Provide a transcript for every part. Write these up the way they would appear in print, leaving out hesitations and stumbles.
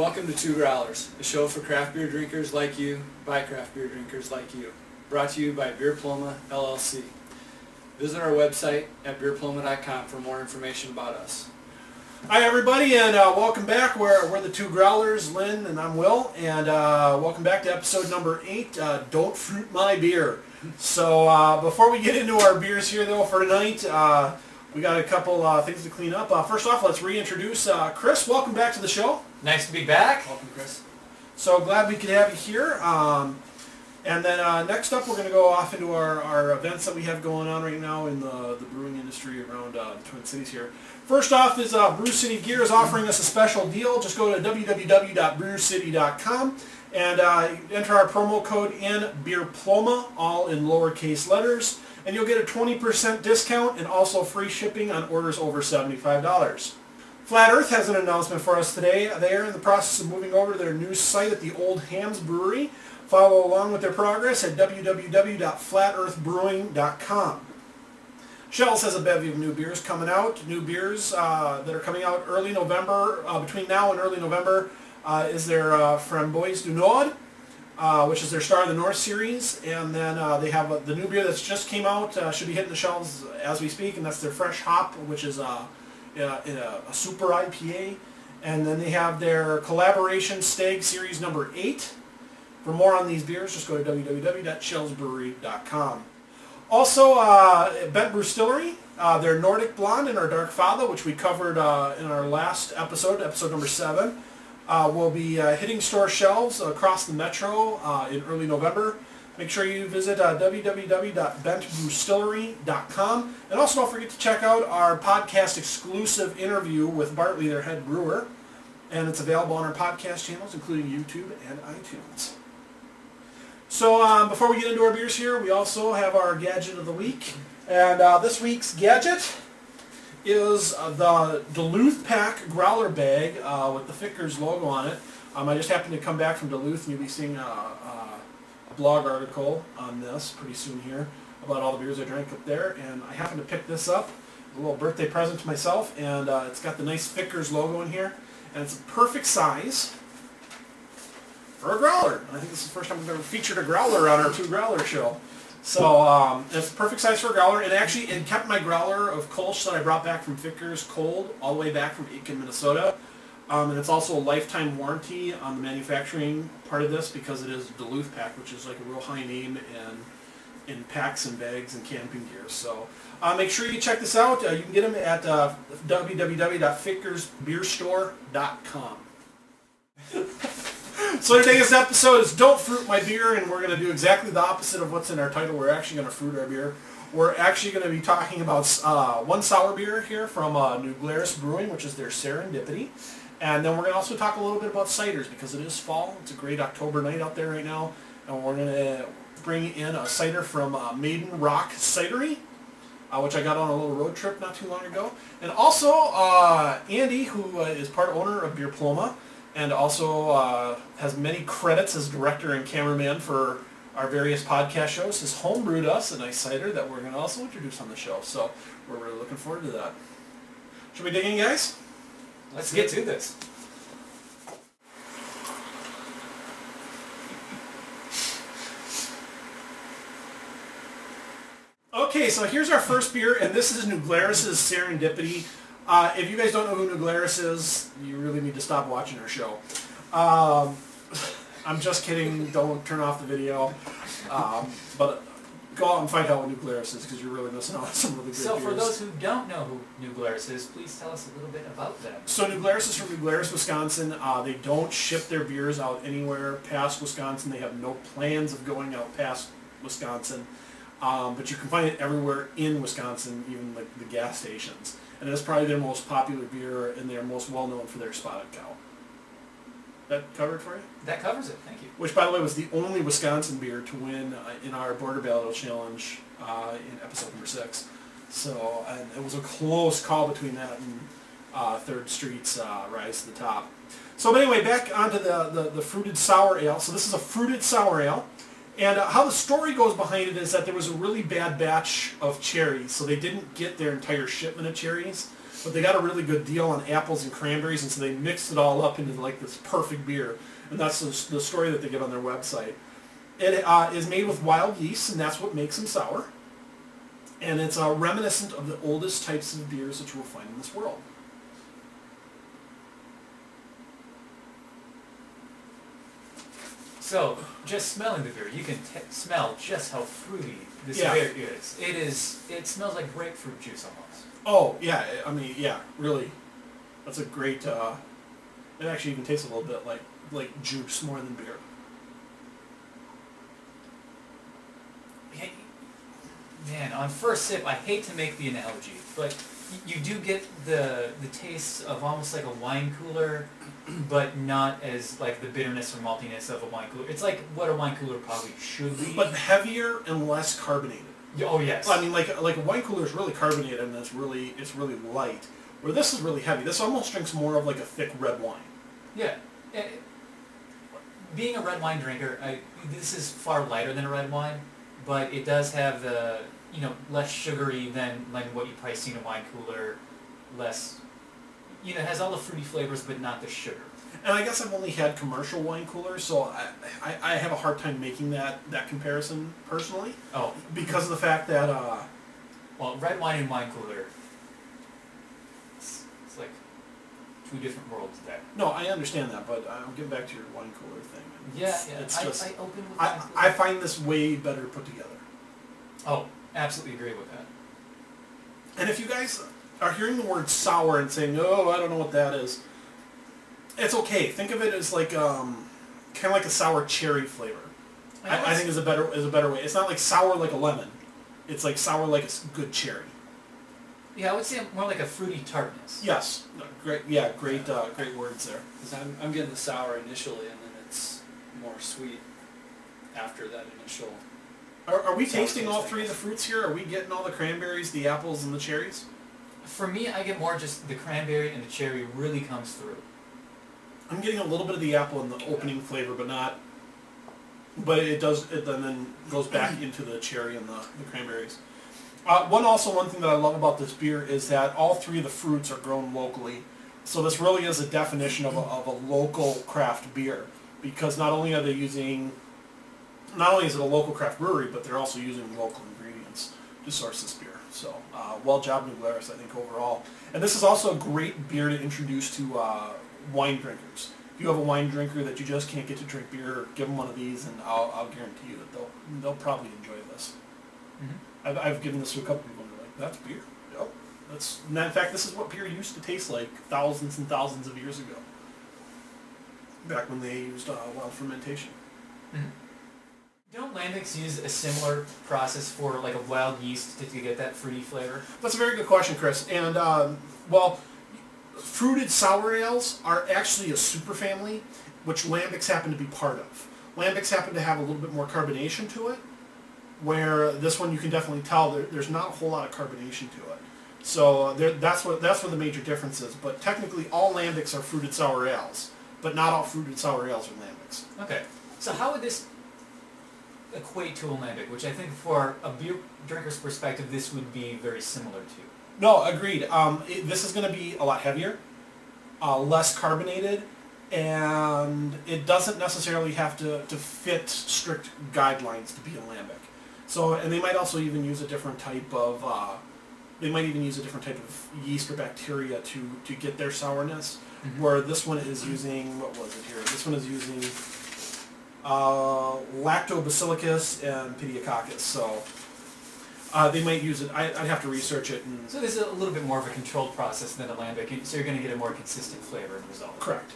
Welcome to Two Growlers, a show for craft beer drinkers like you, by craft beer drinkers like you. Brought to you by Beerploma, LLC. Visit our website at beerploma.com for more information about us. Hi everybody, and welcome back. We're the Two Growlers, Lynn and I'm Will, and welcome back to episode number 8, Don't Fruit My Beer. So before we get into our beers here though for tonight, we got a couple things to clean up. First off, let's reintroduce Chris. Welcome back to the show. Nice to be back. Welcome, Chris. So glad we could have you here. And then next up, we're going to go off into our events that we have going on right now in the brewing industry around the Twin Cities here. First off is Brew City Gear is offering us a special deal. Just go to www.brewcity.com and enter our promo code Beerploma, all in lowercase letters, and you'll get a 20% discount and also free shipping on orders over $75. Flat Earth has an announcement for us today. They are in the process of moving over to their new site at the Old Hams Brewery. Follow along with their progress at www.flatearthbrewing.com. Shells has a bevy of new beers coming out. New beers that are coming out early November, between now and early November, is their Framboise du Nord, which is their Star of the North series. And then they have the new beer that's just came out, should be hitting the shelves as we speak, and that's their Fresh Hop, which is a super IPA. And then they have their Collaboration Stag Series number 8. For more on these beers, just go to www.shellsbrewery.com. Also, Bent Brewstillery, their Nordic Blonde and our Dark Fava, which we covered in our last episode, episode number 7, will be hitting store shelves across the metro in early November. Make sure you visit www.bentbrewstillery.com. And also don't forget to check out our podcast exclusive interview with Bartley, their head brewer. And it's available on our podcast channels, including YouTube and iTunes. So before we get into our beers here, we also have our gadget of the week. And this week's gadget is the Duluth Pack Growler bag with the Fickers logo on it. I just happened to come back from Duluth, and you'll be seeing a blog article on this pretty soon here about all the beers I drank up there. And I happened to pick this up, a little birthday present to myself, and it's got the nice Fickers logo in here. And it's a perfect size for a growler. I think this is the first time we've ever featured a growler on our Two Growler show. So it's a perfect size for a growler. It kept my growler of Kolsch that I brought back from Fickers cold all the way back from Aiken, Minnesota. And it's also a lifetime warranty on the manufacturing part of this because it is Duluth Pack, which is like a real high name in packs and bags and camping gear. So make sure you check this out. You can get them at www.fickersbeerstore.com. So today's episode is Don't Fruit My Beer, and we're going to do exactly the opposite of what's in our title. We're actually going to fruit our beer. We're actually going to be talking about one sour beer here from New Glarus Brewing, which is their Serendipity. And then we're going to also talk a little bit about ciders because it is fall. It's a great October night out there right now. And we're going to bring in a cider from Maiden Rock Cidery, which I got on a little road trip not too long ago. And also Andy, who is part owner of Beerploma, and also has many credits as director and cameraman for our various podcast shows, has homebrewed us a nice cider that we're going to also introduce on the show. So we're really looking forward to that. Should we dig in, guys? Let's get to this. Okay, so here's our first beer, and this is New Glarus' Serendipity. If you guys don't know who New Glarus is, you really need to stop watching our show. I'm just kidding. Don't turn off the video. But go out and find out what New Glarus is because you're really missing out on some really great beers. So for those who don't know who New Glarus is, please tell us a little bit about them. So New Glarus is from New Glarus, Wisconsin. They don't ship their beers out anywhere past Wisconsin. They have no plans of going out past Wisconsin. But you can find it everywhere in Wisconsin, even like the gas stations. And it's probably their most popular beer, and they're most well known for their Spotted Cow. That covered for you? That covers it, thank you. Which, by the way, was the only Wisconsin beer to win in our Border Battle Challenge in episode number 6. So, and it was a close call between that and 3rd Street's Rise to the Top. So, but anyway, back onto the fruited sour ale. So this is a fruited sour ale. And how the story goes behind it is that there was a really bad batch of cherries, so they didn't get their entire shipment of cherries. but they got a really good deal on apples and cranberries, and so they mixed it all up into like this perfect beer. And that's the story that they give on their website. It is made with wild yeast, and that's what makes them sour. And it's reminiscent of the oldest types of beers that you will find in this world. So, just smelling the beer, you can smell just how fruity this Yeah. beer is. It smells like grapefruit juice almost. Oh, yeah, I mean, yeah, really. That's a great, it actually even tastes a little bit like juice more than beer. Man, on first sip, I hate to make the analogy, but you do get the taste of almost like a wine cooler, but not as like the bitterness or maltiness of a wine cooler. It's like what a wine cooler probably should be. But heavier and less carbonated. Oh yes. I mean, like a wine cooler is really carbonated and it's really light. Where this is really heavy. This almost drinks more of like a thick red wine. Yeah. Being a red wine drinker, this is far lighter than a red wine, but it does have the, less sugary than what you probably see in a wine cooler, less, it has all the fruity flavors but not the sugar. And I guess I've only had commercial wine coolers, so I have a hard time making that comparison personally. Oh. Because of the fact that... Well, red wine and wine cooler, it's like two different worlds there. No, I understand that, but I'm getting back to your wine cooler thing. Yeah, It's I just, open with wine cooler. I find this way better put together. Oh, absolutely agree with that. And if you guys are hearing the word sour and saying, oh, I don't know what that is, it's okay. Think of it as like kind of like a sour cherry flavor. I think is a better way. It's not like sour like a lemon. It's like sour like a good cherry. Yeah, I would say more like a fruity tartness. Yes. Great. Yeah. Great. Great words there. 'Cause I'm getting the sour initially, and then it's more sweet after that initial. Are we Sour tasting all tasting. three of the fruits here? Are we getting all the cranberries, the apples, and the cherries? For me, I get more just the cranberry and the cherry really comes through. I'm getting a little bit of the apple in the opening flavor, but not. But it does. It then goes back into the cherry and the cranberries. One thing that I love about this beer is that all three of the fruits are grown locally. So this really is a definition of a local craft beer, because not only is it a local craft brewery, but they're also using local ingredients to source this beer. So well job, New Glarus, I think overall. And this is also a great beer to introduce to wine drinkers. If you have a wine drinker that you just can't get to drink beer, give them one of these, and I'll guarantee you that they'll probably enjoy this. Mm-hmm. I've given this to a couple people, and they're like, "That's beer." Yep. In fact, this is what beer used to taste like thousands and thousands of years ago. Back when they used wild fermentation. Mm-hmm. Don't lambics use a similar process for like a wild yeast to get that fruity flavor? That's a very good question, Chris. And fruited sour ales are actually a superfamily, which lambics happen to be part of. Lambics happen to have a little bit more carbonation to it, where this one you can definitely tell there's not a whole lot of carbonation to it. So that's where the major difference is. But technically, all lambics are fruited sour ales, but not all fruited sour ales are lambics. Okay, so how would this equate to a lambic, which I think for a beer drinker's perspective, this would be very similar to? No, agreed. This is going to be a lot heavier, less carbonated, and it doesn't necessarily have to fit strict guidelines to be a lambic. So, and they might also even use a different type of yeast or bacteria to get their sourness. Mm-hmm. Where this one is using, what was it here? This one is using lactobacillus and pediococcus. So they might use it. I'd have to research it. So this is a little bit more of a controlled process than a lambic, so you're going to get a more consistent flavor and result. Correct.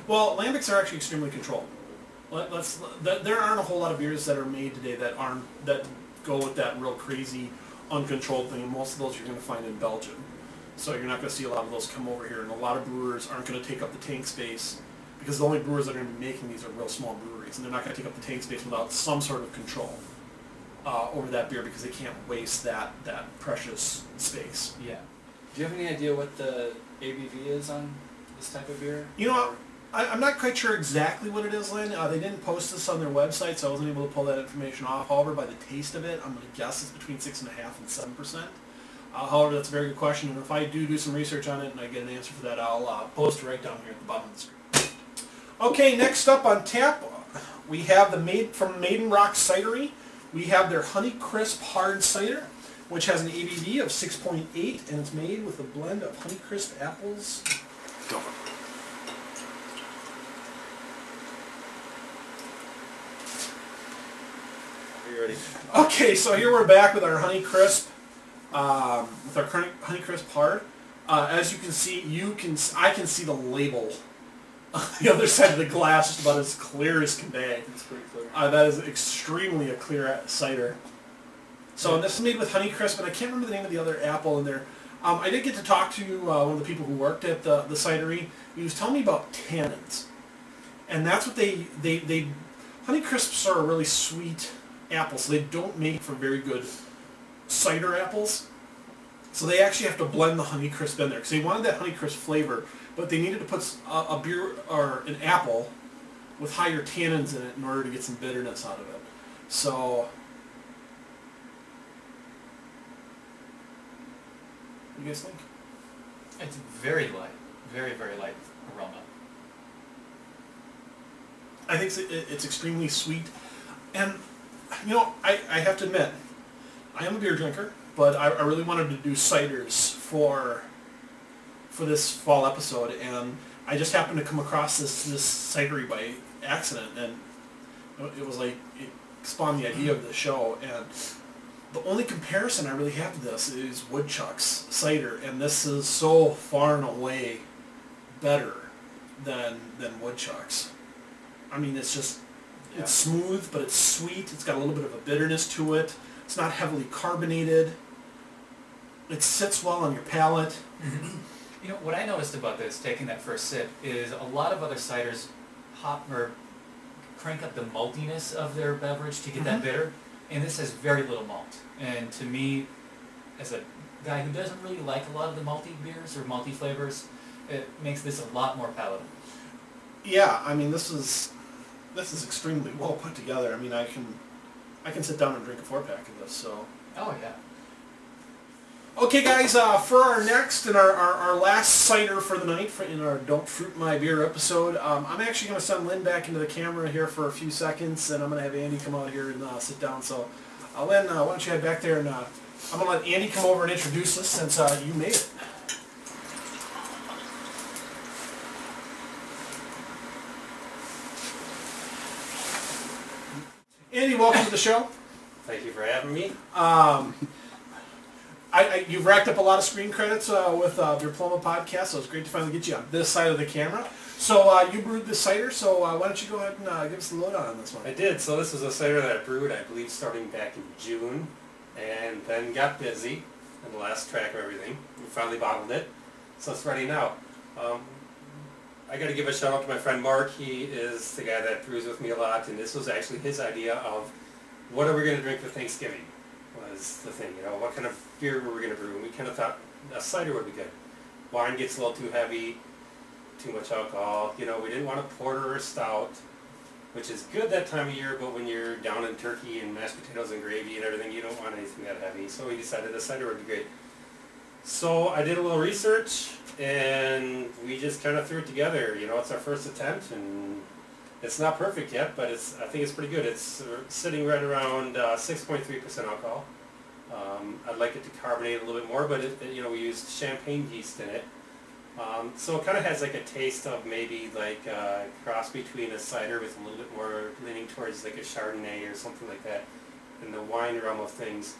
Well, lambics are actually extremely controlled. There aren't a whole lot of beers that are made today that go with that real crazy, uncontrolled thing. And most of those you're going to find in Belgium. So you're not going to see a lot of those come over here, and a lot of brewers aren't going to take up the tank space, because the only brewers that are going to be making these are real small breweries, and they're not going to take up the tank space without some sort of control over that beer, because they can't waste that precious space. Yeah. Do you have any idea what the ABV is on this type of beer? You know, I'm not quite sure exactly what it is, Lynn. They didn't post this on their website, so I wasn't able to pull that information off. However, by the taste of it, I'm going to guess it's between 6.5% and 7%. However, that's a very good question, and if I do some research on it and I get an answer for that, I'll post it right down here at the bottom of the screen. Okay, next up on tap, we have from Maiden Rock Cidery. We have their Honey Crisp Hard Cider, which has an ABV of 6.8, and it's made with a blend of Honeycrisp apples. Go. Are you ready? Okay, so here we're back with our Honeycrisp, with our Honeycrisp Hard. As you can see, I can see the label on the other side of the glass just about as clear as can be. It's pretty clear. That is extremely a clear cider. So this is made with Honeycrisp, and I can't remember the name of the other apple in there. I did get to talk to one of the people who worked at the cidery. He was telling me about tannins, and that's what they Honeycrisps are a really sweet apple, so they don't make for very good cider apples. So they actually have to blend the Honeycrisp in there because they wanted that Honeycrisp flavor, but they needed to put a beer or an apple with higher tannins in it in order to get some bitterness out of it. So, what do you guys think? It's very light, very, very light aroma. I think it's extremely sweet, and you know, I have to admit, I am a beer drinker, but I really wanted to do ciders for this fall episode, and I just happened to come across this cidery by accident, and it was like it spawned the idea of the show. And the only comparison I really have to this is Woodchuck's cider, and this is so far and away better than Woodchuck's. I mean, it's just it's smooth, but it's sweet. It's got a little bit of a bitterness to it. It's not heavily carbonated. It sits well on your palate. Mm-hmm. You know, what I noticed about this, taking that first sip, is a lot of other ciders crank up the maltiness of their beverage to get that bitter, and this has very little malt. And to me, as a guy who doesn't really like a lot of the malty beers or malty flavors, it makes this a lot more palatable. Yeah, I mean, this is extremely well put together. I mean, I can sit down and drink a 4-pack of this. So. Oh yeah. Okay, guys. For our next and our last cider for the night, in our Don't Fruit My Beer episode, I'm actually going to send Lynn back into the camera here for a few seconds, and I'm going to have Andy come out here and sit down. So, Lynn, why don't you head back there, and I'm going to let Andy come over and introduce us since you made it. Andy, welcome to the show. Thank you for having me. You've racked up a lot of screen credits with Beerploma podcast, so it's great to finally get you on this side of the camera. So you brewed this cider, so why don't you go ahead and give us the lowdown on this one? I did. So this was a cider that I brewed, I believe, starting back in June, and then got busy and lost track of everything. We finally bottled it, so it's ready now. I got to give a shout out to my friend Mark. He is the guy that brews with me a lot, and this was actually his idea of what are we going to drink for Thanksgiving was the thing. You know, what kind of beer were we going to brew? And we kind of thought a cider would be good. Wine gets a little too heavy, too much alcohol. You know, we didn't want a porter or a stout, which is good that time of year, but when you're down in turkey and mashed potatoes and gravy and everything, you don't want anything that heavy. So we decided a cider would be great. So I did a little research, and we just kind of threw it together. You know, it's our first attempt, and it's not perfect yet, but I think it's pretty good. It's sitting right around 6.3% alcohol. I'd like it to carbonate a little bit more, but we used champagne yeast in it. So it kind of has like a taste of maybe like a cross between a cider with a little bit more leaning towards like a Chardonnay or something like that in the wine realm of things.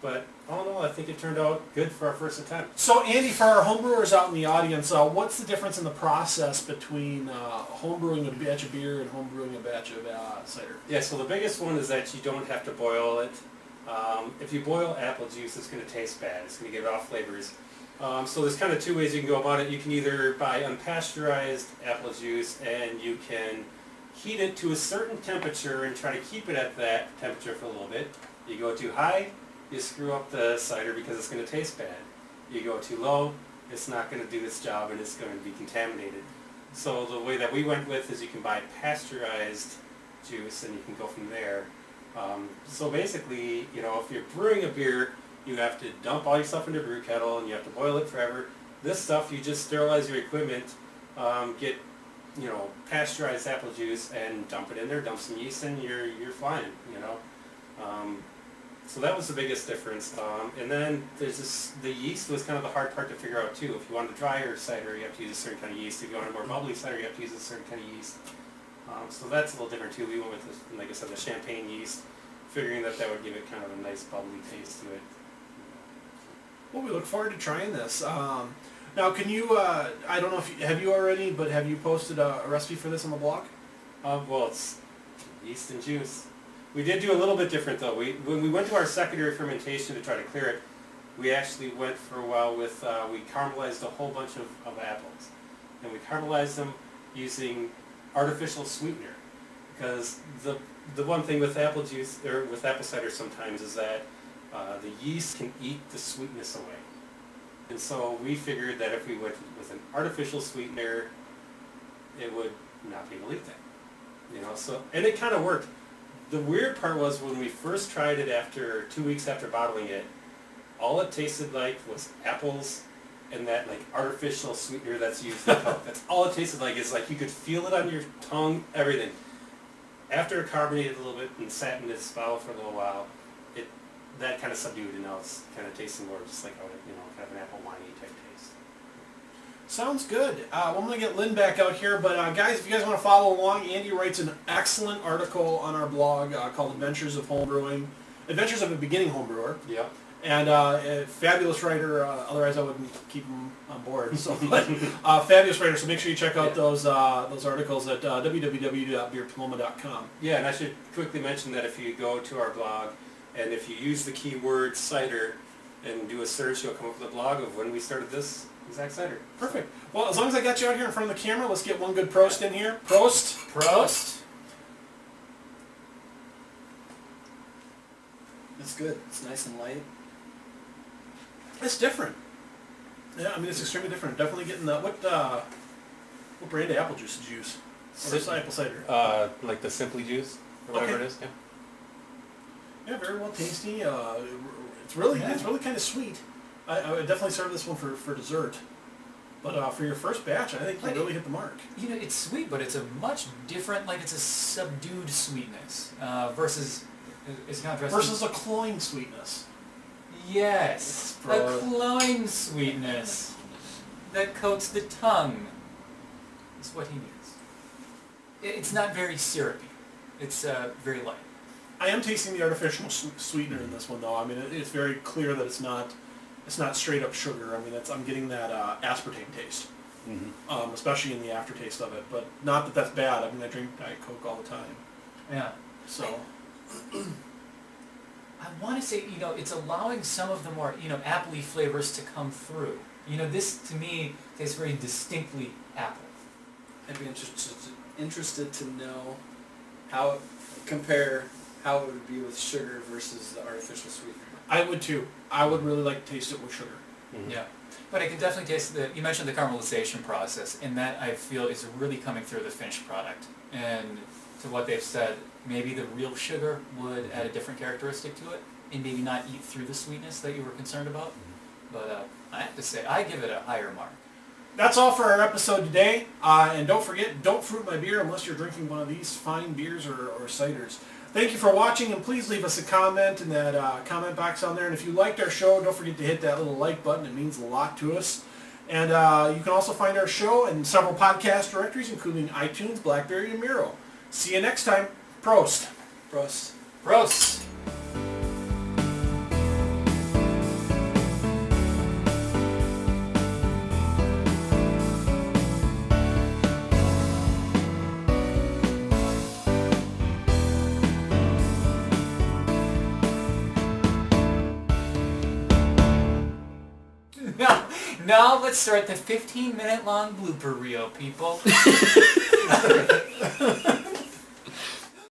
But all in all, I think it turned out good for our first attempt. So Andy, for our homebrewers out in the audience, what's the difference in the process between homebrewing a batch of beer and homebrewing a batch of cider? Yeah, so the biggest one is that you don't have to boil it. If you boil apple juice, it's going to taste bad. It's going to give off flavors. So there's kind of two ways you can go about it. You can either buy unpasteurized apple juice and you can heat it to a certain temperature and try to keep it at that temperature for a little bit. You go too high, you screw up the cider because it's going to taste bad. You go too low, it's not going to do its job and it's going to be contaminated. So the way that we went with is you can buy pasteurized juice and you can go from there. So basically, if you're brewing a beer, You have to dump all your stuff into a brew kettle, and you have to boil it forever. This stuff, you just sterilize your equipment, get, pasteurized apple juice, and dump it in there, dump some yeast in, you're flying, So that was the biggest difference. And then the yeast was kind of the hard part to figure out too. If you wanted a drier cider, you have to use a certain kind of yeast. If you want a more bubbly cider, you have to use a certain kind of yeast. So that's a little different too. We went with, like I said, the champagne yeast, figuring that would give it kind of a nice bubbly taste to it. Well, we look forward to trying this. Now, can you, I don't know if have you already, but have you posted a recipe for this on the blog? Well, it's yeast and juice. We did do a little bit different though. When we went to our secondary fermentation to try to clear it, we actually went for a while with, we caramelized a whole bunch of apples. And we caramelized them using artificial sweetener. Because the one thing with apple juice, or with apple cider sometimes, is that the yeast can eat the sweetness away. And so we figured that if we went with an artificial sweetener, it would not be able to eat that. So, and it kind of worked. The weird part was when we first tried it after 2 weeks after bottling it, all it tasted like was apples and that like artificial sweetener that's used in Coke. That's all it tasted like. It's like you could feel it on your tongue, everything. After it carbonated a little bit and sat in this bottle for a little while, that kind of subdued, and now it's kind of tasting more just like kind of an apple winey type taste. Sounds good. Well, I'm going to get Lynn back out here, but guys, if you guys want to follow along, Andy writes an excellent article on our blog called Adventures of Homebrewing, Adventures of a Beginning Homebrewer. Yeah. And a fabulous writer, otherwise I wouldn't keep him on board. So, but fabulous writer. So make sure you check out those articles at www.beerploma.com. Yeah, and I should quickly mention that if you go to our blog and if you use the keyword cider and do a search, you'll come up with a blog of when we started this exact cider. Perfect. Well, as long as I got you out here in front of the camera, let's get one good Prost in here. Prost. Prost. It's good. It's nice and light. It's different. Yeah, I mean it's extremely different. Definitely getting the what brand of apple juice did you use? Or this apple cider? Like the Simply Juice or whatever it is. Yeah. Yeah, very well tasty. It's really kind of sweet. I would definitely serve this one for dessert. But for your first batch, I think you really hit the mark. It's sweet, but it's a much different, it's a subdued sweetness versus it's contrasting. Versus a cloying sweetness. Yes, a cloying sweetness that coats the tongue. Is what he needs. It's not very syrupy. It's very light. I am tasting the artificial sweetener in this one, though. I mean, it's very clear that it's not straight up sugar. I mean, I'm getting that aspartame taste, especially in the aftertaste of it. But not that that's bad. I mean, I drink Diet Coke all the time. Yeah. So. I want to say, it's allowing some of the more, appley flavors to come through. This to me tastes very distinctly apple. I'd be interested to know how it would be with sugar versus the artificial sweetener. I would too. I would really like to taste it with sugar. Mm-hmm. Yeah. But I can definitely taste you mentioned the caramelization process, and that I feel is really coming through the finished product. And to what they've said, maybe the real sugar would add a different characteristic to it, and maybe not eat through the sweetness that you were concerned about. But I have to say, I give it a higher mark. That's all for our episode today. And don't forget, don't fruit my beer unless you're drinking one of these fine beers or ciders. Thank you for watching, and please leave us a comment in that comment box on there. And if you liked our show, don't forget to hit that little like button. It means a lot to us. And you can also find our show in several podcast directories, including iTunes, BlackBerry, and Miro. See you next time. Prost. Prost. Prost. Now let's start the 15-minute long blooper reel, people.